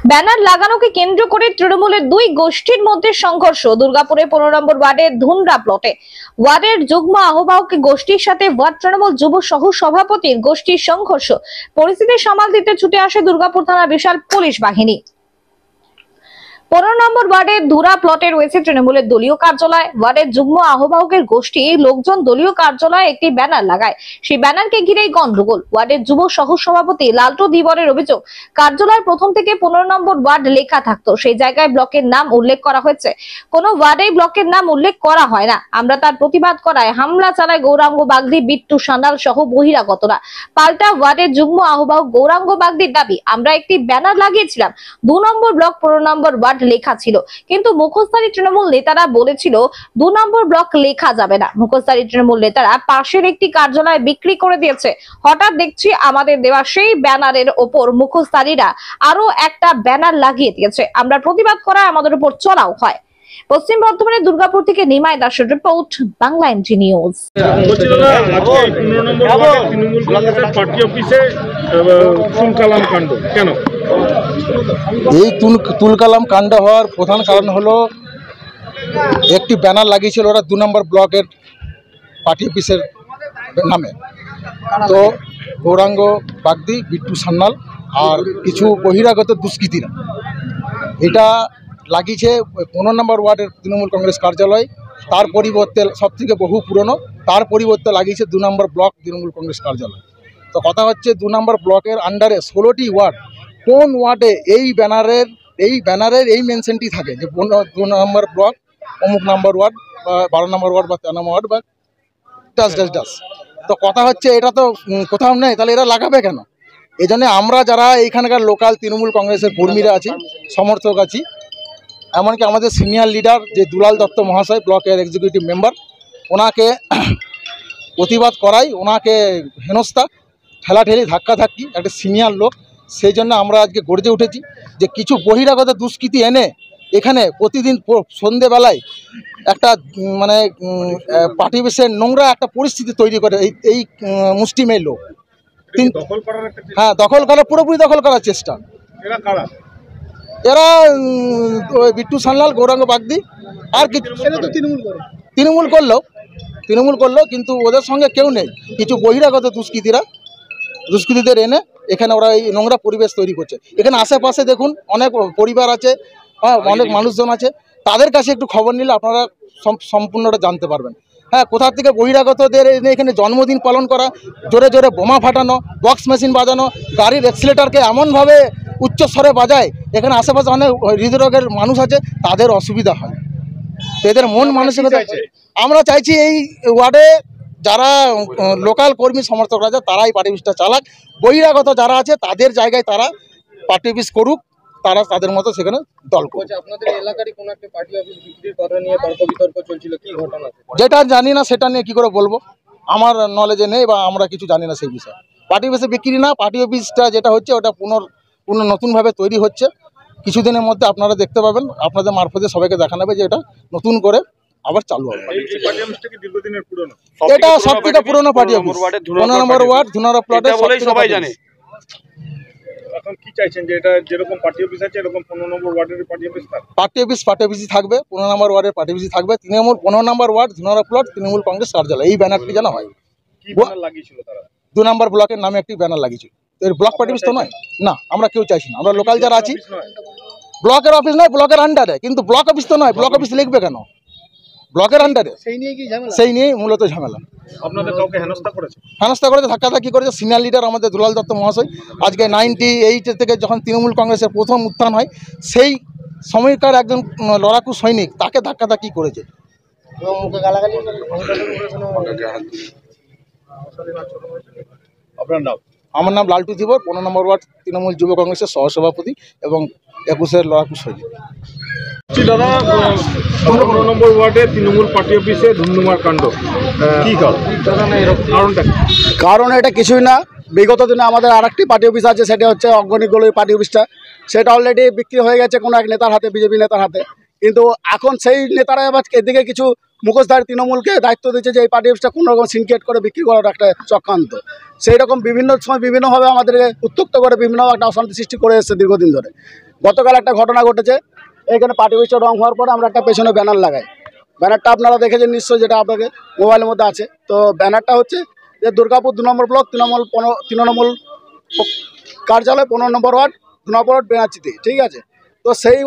Banner লাগানোকে কেন্দ্র করে তৃণমূলের দুই গোষ্ঠীর মধ্যে সংঘর্ষ। দুর্গাপুরে 15 নম্বর ওয়ার্ডের ধুনরা প্লটে ওয়ার্ডের যুগ্ম আহ্বায়ক গোষ্ঠীর সাথে ওয়ার্ড তৃণমূল যুব সহ সভাপতির গোষ্ঠীর সংঘর্ষ। পরিস্থিতি সামাল দিতে ছুটে আসে দুর্গাপুর থানার বিশাল পুলিশ বাহিনী। 15 নম্বর ওয়ার্ডের ধুরা প্লটে রয়েছে তৃণমূলের দলীয় কার্যালয়। ওয়ার্ডের যুগ্ম আহ্বায়কের গোষ্ঠী লোকজন দলীয় কার্যালয়ে একটি ব্যানার লাগায়। সেই ব্যানারকে ঘিরেই গন্ডগোল। ওয়ার্ডের যুব সহ সভাপতি লালটু ধীবরের অভিযোগ, কার্যালয়ের প্রথম থেকে 15 নম্বর ওয়ার্ড লেখা থাকতো, সেই জায়গায় ব্লকের নাম উল্লেখ করা হয়েছে। কোনো ওয়ার্ডেই ব্লকের নাম উল্লেখ করা হয় না। আমরা তার প্রতিবাদ করায় হামলা চালায় গৌরাঙ্গ বাগদি, বিট্টু সান্যাল সহ বহিরাগতরা। পাল্টা ওয়ার্ডের যুগ্ম আহ্বায়ক গৌরাঙ্গ বাগদির দাবি, আমরা একটি ব্যানার লাগিয়েছিলাম, 2 নম্বর ব্লক 15 নম্বর ওয়ার্ড লেখা ছিল, কিন্তু মুখোশধারী তৃণমূল নেতারা বলেছিল 2 নম্বর ব্লক লেখা যাবে না। মুখোশধারী তৃণমূল নেতারা পাশের একটি কার্যালয় বিক্রি করে দিয়েছে। হঠাৎ দেখছি আমাদের দেওয়া সেই ব্যানারের ওপর মুখোশধারীরা আরো একটা ব্যানার লাগিয়ে দিয়েছে। আমরা প্রতিবাদ করায় আমাদের উপর চড়াও হয়। পশ্চিম বর্ধমানের দুর্গাপুর থেকে নিমাই দাসের রিপোর্ট, বাংলা এমজি নিউজ। এই তুলকালাম কাণ্ড হওয়ার প্রধান কারণ হলো একটি ব্যানার লাগিয়েছিল ওরা 2 নম্বর ব্লকের পার্টি অফিসের নামে। তো গৌরাঙ্গ বাগদি, বিট্টু সান্যাল আর কিছু বহিরাগত দুষ্কৃতীরা এটা লাগিয়েছে 15 নম্বর ওয়ার্ডের তৃণমূল কংগ্রেস কার্যালয়। তার পরিবর্তে সবথেকে বহু পুরনো, তার পরিবর্তে লাগিয়েছে 2 নম্বর ব্লক তৃণমূল কংগ্রেস কার্যালয়। তো কথা হচ্ছে 2 নম্বর ব্লকের আন্ডারে 16টি ওয়ার্ড, কোন ওয়ার্ডে এই ব্যানারের এই মেনশনটি থাকে যে 2 নম্বর ব্লক অমুক নম্বর ওয়ার্ড বা 12 নম্বর ওয়ার্ড বা 13 নম্বর ওয়ার্ড বা ডাস। তো কথা হচ্ছে এটা তো কোথাও নেই, তাহলে এরা লাগাবে কেন? এই জন্য আমরা যারা এইখানকার লোকাল তৃণমূল কংগ্রেসের কর্মীরা আছি, সমর্থক আছি, এমনকি আমাদের সিনিয়র লিডার যে দুলাল দত্ত মহাশয়, ব্লকের এক্সিকিউটিভ মেম্বার, ওনাকে প্রতিবাদ করাই, ওনাকে হেনস্থা, ঠেলাঠেলি, ধাক্কাধাক্কি, একটা সিনিয়র লোক, সেই জন্য আমরা আজকে গর্জে উঠেছি যে কিছু বহিরাগত দুষ্কৃতী এনে এখানে প্রতিদিন সন্ধেবেলায় একটা মানে পার্টি অফিসের নোংরা একটা পরিস্থিতি তৈরি করে এই মুষ্টিমেয় লোক। হ্যাঁ, দখল করার, পুরোপুরি দখল করার চেষ্টা। এরা বিট্টু সান্যাল, গৌরাঙ্গ বাগদি আর কিছু তৃণমূল করলো, কিন্তু ওদের সঙ্গে কেউ নেই। কিছু বহিরাগত দুষ্কৃতীদের এনে এখানে ওরা এই নোংরা পরিবেশ তৈরি করছে। এখানে আশেপাশে দেখুন অনেক পরিবার আছে, অনেক মানুষজন আছে, তাদের কাছে একটু খবর নিলে আপনারা সম্পূর্ণটা জানতে পারবেন। হ্যাঁ, কোথা থেকে বহিরাগতদের এনে এখানে জন্মদিন পালন করা, জোরে জোরে বোমা ফাটানো, বক্স মেশিন বাজানো, গাড়ির অ্যাক্সিলেটারকে এমনভাবে উচ্চস্বরে বাজায়, এখানে আশেপাশে অনেক হৃদরোগের মানুষ আছে, তাদের অসুবিধা হয়। তো এদের মন মানসিকতা, আমরা চাইছি এই ওয়ার্ডে যারা লোকাল কর্মী সমর্থকরা আছে তারাই পার্টি অফিসটা চালাক, বহিরাগত যারা আছে তাদের জায়গায় তারা পার্টি অফিস করুক, তারা তাদের মতো সেখানে দল করুক। আপনাদের এলাকারই কোন একটা পার্টি অফিস বিক্রির কথা নিয়ে তর্ক বিতর্ক চলছিল, কি ঘটনা? যেটা জানি না সেটা নিয়ে কি করে বলবো, আমার নলেজে নেই বা আমরা কিছু জানি না সেই বিষয়ে। পার্টি অফিসে বিক্রি না, পার্টি অফিসটা যেটা হচ্ছে ওটা নতুনভাবে তৈরি হচ্ছে। কিছুদিনের মধ্যে আপনারা দেখতে পাবেন, আপনাদের মারফতে সবাইকে দেখা নেবে যে এটা নতুন করে আবার চালু হবে। এটা সবথেকে পুরনো পার্টি অফিস, 15 নম্বর ওয়ার্ড ধুনারা প্লটে, সবাই জানে। এখন কি চাইছেন যে এটা যেরকম পার্টি অফিস আছে এরকম 15 নম্বর ওয়ার্ডের পার্টি অফিস থাকবে, 15 নম্বর ওয়ার্ডের পার্টি অফিস থাকবে, তৃণমূল 15 নম্বর ওয়ার্ড ধুনারা প্লট তৃণমূল কংগ্রেস কার্যালয়, এই ব্যানারটি যেন হয়। কি ব্যানার লাগিয়েছিল তারা? 2 নম্বর ব্লকের নামে একটি ব্যানার লাগিয়েছিল। এর ব্লক পার্টি অফিস তো নয় না, আমরা কেউ চাইছি না। আমরা লোকাল যারা আছি, ব্লকের অফিস নয়, ব্লকের আন্ডারে, কিন্তু ব্লক অফিস তো নয়, ব্লক অফিস লিখবে কেন ব্লকের আন্ডারে? সেই নিয়েই মূলত ঝামেলা। আপনাদের কাউকে হেনস্থা করেছে, ধাক্কাধাক্কি করেছে। সিনিয়র লিডার আমাদের দুলাল দত্ত মহাশয় আজকে 98 থেকে যখন তৃণমূল কংগ্রেসের প্রথম উত্থান হয়, সেই সময়কার একজন লড়াকু সৈনিক, তাকে ধাক্কাধাক্কি করেছে। আপনার নাম? আমার নাম লালটু ধীবর, 15 নম্বর ওয়ার্ড তৃণমূল যুব কংগ্রেসের সহসভাপতি এবং 21-এর লড়াকু সৈনিক। দাদা, 15 নম্বর ওয়ার্ডে তৃণমূল পার্টি অফিসে ধুমধুমার কাণ্ড, কি কারণ? এটা কিছুই না, বিগত দিনে আমাদের আরেকটি পার্টি অফিস আছে, সেটা হচ্ছে অগ্রণীগুলোই পার্টি অফিসটা, সেটা অলরেডি বিক্রি হয়ে গেছে কোনো এক নেতার হাতে, বিজেপি নেতার হাতে। কিন্তু এখন সেই নেতারা এবার এদিকে কিছু মুখোশধারী তৃণমূলকে দায়িত্ব দিচ্ছে যে এই পার্টি অফিসটা কোনো রকম সিন্ডিকেট করে বিক্রি করার একটা চক্রান্ত। সেই রকম বিভিন্ন সময় বিভিন্নভাবে আমাদেরকে উত্ত্যক্ত করে বিভিন্ন একটা অশান্তি সৃষ্টি করে এসেছে দীর্ঘদিন ধরে। গতকাল একটা ঘটনা ঘটেছে, এখানে পার্টি অফিসটা রং হওয়ার পরে আমরা একটা পেছনে ব্যানার লাগাই। ব্যানারটা আপনারা দেখেছেন নিশ্চয়ই, যেটা আপনাকে মোবাইলের মধ্যে আছে। তো ব্যানারটা হচ্ছে যে দুর্গাপুর 2 নম্বর ব্লক তৃণমূল কার্যালয় 15 নম্বর ওয়ার্ড ধুনাপুর বেনাচিতে, ঠিক আছে। তো সেই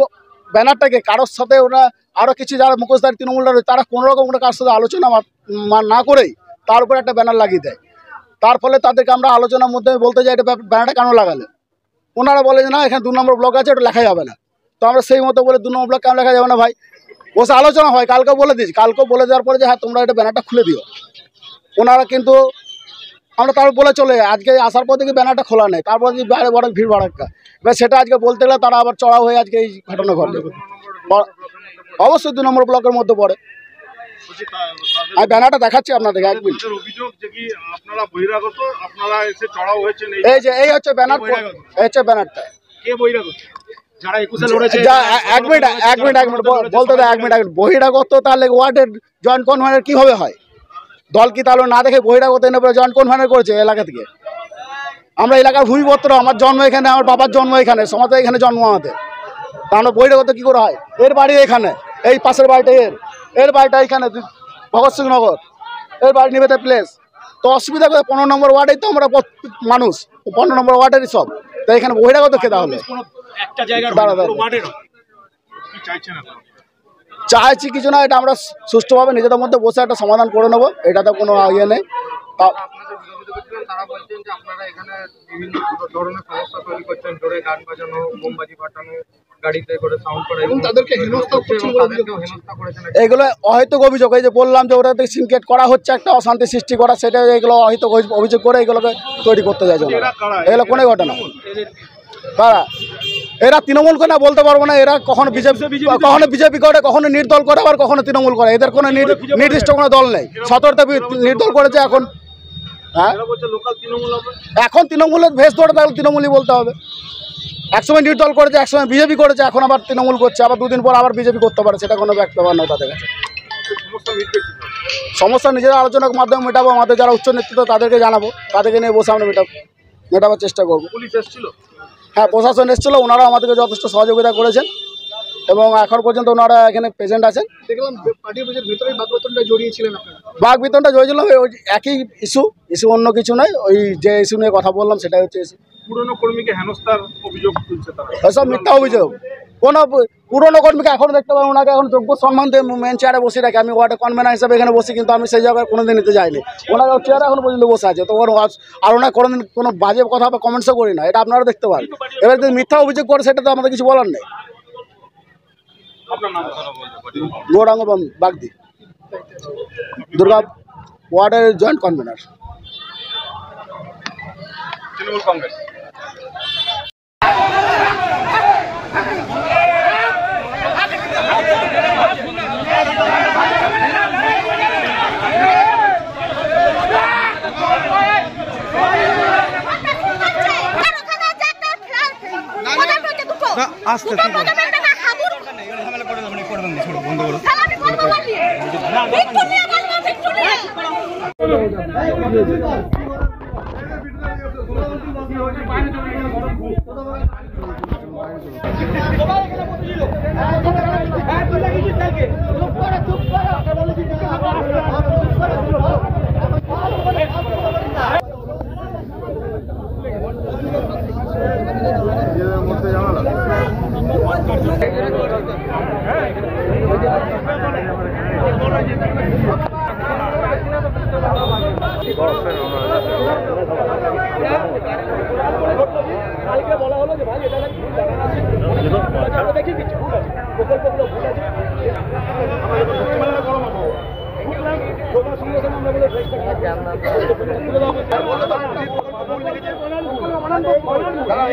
ব্যানারটাকে কারোর সাথে ওরা আরও কিছু যারা মুখোশধারী তৃণমূলরা রয়েছে তারা কোনোরকম কোনো কারোর সাথে আলোচনা না করেই তার উপরে একটা ব্যানার লাগিয়ে দেয়। তার ফলে তাদেরকে আমরা আলোচনার মধ্যে বলতে যাই এটা ব্যানারটা কেন লাগালে, ওনারা বলে যে না এখানে 2 নম্বর ব্লক আছে, ওটা লেখা যাবে না। তো আমরা সেই মতো বলে 2 নম্বর ব্লক কেন লেখা যাবে না ভাই, বসে আলোচনা হয়। কালকে বলে দিয়েছি, কালকে বলে দেওয়ার পরে যে হ্যাঁ তোমরা এটা ব্যানারটা খুলে দিও। ওনারা কিন্তু আমরা তারপর বলে চলে যাই, আজকে আসার পর থেকে ব্যানারটা খোলা নেই, তারপর যে বাইরে বড় ভিড় ভাড়াক্কা। এবার সেটা আজকে বলতে গেলে তারা আবার চড়া হয়ে আজকে এই ঘটনা ঘটে। অবশ্যই 2 নম্বর ব্লকের মধ্যে পড়ে। আমি ব্যানারটা দেখাচ্ছি আপনাদেরকে, 1 মিনিট। এই হচ্ছে ব্যানার, এই হচ্ছে ব্যানারটা। এক মিনিট বলতে দেয়, 1 মিনিট। বহিরাগত তাহলে ওয়ার্ডের জয়েন্ট কনভেনর কিভাবে হয়? দল কি তাহলে না দেখে বহিরাগত এনে জয়েন্ট কনভেনর করেছে এলাকা থেকে? আমরা এলাকার ভূমিপত্র, আমার জন্ম এখানে, আমার বাবার জন্ম এখানে, সমাজে এখানে জন্ম আমাদের, তা আমরা বহিরাগত কি করে হয়? এর বাড়ি এখানে, এই পাশের বাড়িটা এর বাড়িটা এখানে ভগৎ সিং নগর, এর বাড়ি নিবেদা প্লেস। তো অসুবিধা করে 15 নম্বর ওয়ার্ডেই তো আমরা মানুষ, 15 নম্বর ওয়ার্ডেরই সব। তো এখানে বহিরাগত কে তাহলে? চাইছি কিছু না, এটা আমরা সুষ্ঠুভাবে নিজেদের মধ্যে বসে একটা সমাধান করে নেবো, এটাতে কোনো ইয়ে নেই। তারা বলছেন যে আপনারা এখানে বিভিন্ন ধরনের সমস্যা তৈরি করছেন, জোরে গান বাজানো, মোমবাতি ফাটানো, গাড়িতে করে সাউন্ড করা, এবং তাদেরকে হেনস্থা করেছেন। এগুলো অহেতুক অভিযোগ। এই যে বললাম যে ওটাতে সিনকেট করা হচ্ছে, একটা অশান্তি সৃষ্টি করা, সেটা এগুলো অহেতুক অভিযোগ করে এগুলোকে তৈরি করতে চাইছে। এগুলো কোনো ঘটনা কারা? এরা তৃণমূল করে না বলতে পারবো না, এরা কখনো বিজেপি করে, কখনো নির্দল করে, আবার কখনো তৃণমূল করে। এদের কোনো নির্দিষ্ট কোনো দল নেই। 17টা নির্দল করেছে এখন। হ্যাঁ, এখন তৃণমূলের ভেস ধরে তাহলে তৃণমূলই বলতে হবে। একসময় নির্দল করেছে, একসময় বিজেপি করেছে, এখন আবার তৃণমূল করছে, আবার 2 দিন পর আবার বিজেপি করতে পারে, সেটা কোনো ব্যাপার নয় তাদের কাছে। সমস্যা নিজেরা আলোচনার মাধ্যমে মেটাবো, আমাদের যারা উচ্চ নেতৃত্ব তাদেরকে জানাবো, তাদেরকে নিয়ে বসে আমরা মেটাবার চেষ্টা করবো। পুলিশ এসেছিল? হ্যাঁ, প্রশাসন এসেছিল, ওনারা আমাদেরকে যথেষ্ট সহযোগিতা করেছেন এবং এখন পর্যন্ত ওনারা এখানে প্রেজেন্ট আছেন। দেখলাম পার্টি অফিসের ভিতরেই বাগবিতণ্ডা জড়িয়েছিলেন আপনারা। বাগবিতণ্ডা জড়িয়েছিলাম, ওই একই ইস্যু, অন্য কিছু নয়। ওই যে ইস্যু নিয়ে কথা বললাম সেটাই হচ্ছে ইস্যু। পুরনো কর্মীকে হেনস্থার অভিযোগ তুলছে তারা। এসব মিথ্যা অভিযোগ। কোনো পুরনো কর্মীকে এখন দেখতে পাবেন, ওনাকে এখন যোগ্য সম্মান দিয়ে মেন চেয়ারে বসে রাখে। আমি ওয়ার্ডে কনভেনার হিসাবে এখানে বসি, কিন্তু আমি সেই জায়গায় কোনোদিন নিতে যাইনি। ওনাকে চেয়ারে এখন পর্যন্ত বসে আছে। তো ওর আর ওনার কোনোদিন কোনো বাজে কথা বা কমেন্টসও করি না, এটা আপনারা দেখতে পারেন। এবার যদি মিথ্যা অভিযোগ করে সেটা তো আমাদের কিছু বলার নেই। গৌরাঙ্গ বাগদি, দুর্গা ওয়ার্ডের জয়েন্ট কনভেনার, তৃণমূল কংগ্রেস। আস্তে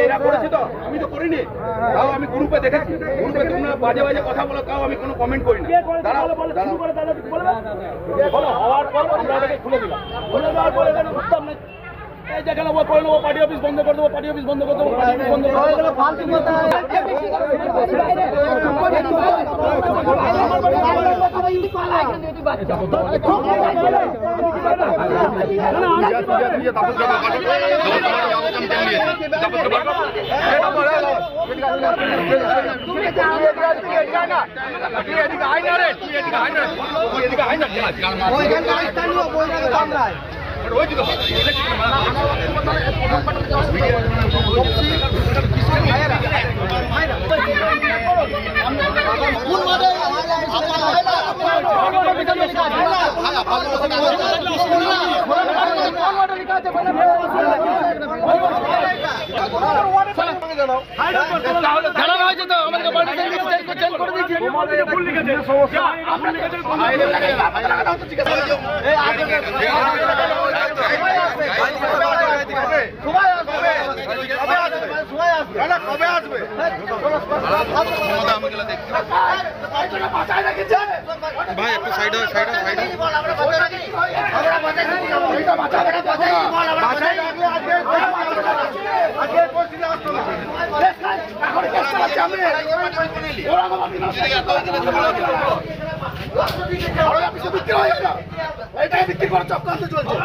এরা করেছে তো, আমি তো করিনি। তাও আমি গ্রুপে দেখেছি, গ্রুপে তোমরা বাজে বাজে কথা বলো, তাও আমি কোনো কমেন্ট করি না। হওয়ার পর আমরা এটাকে খুলে দিলাম, খুলে দেওয়ার পরে উত্তম নেই। এই যে গেল করে নেবো, পার্টি অফিস বন্ধ করে দেবো, পার্টি অফিস বন্ধ করে দেবো, পার্টি অফিস বন্ধ করে দেবো। ভাই একটু সাইড সাইড সাইড বিক্রি করার চক্রান্ত চলছে।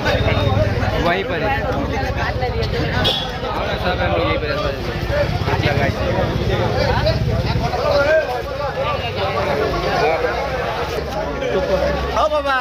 वहीं पर है सब हम यहीं पर हाँ बाबा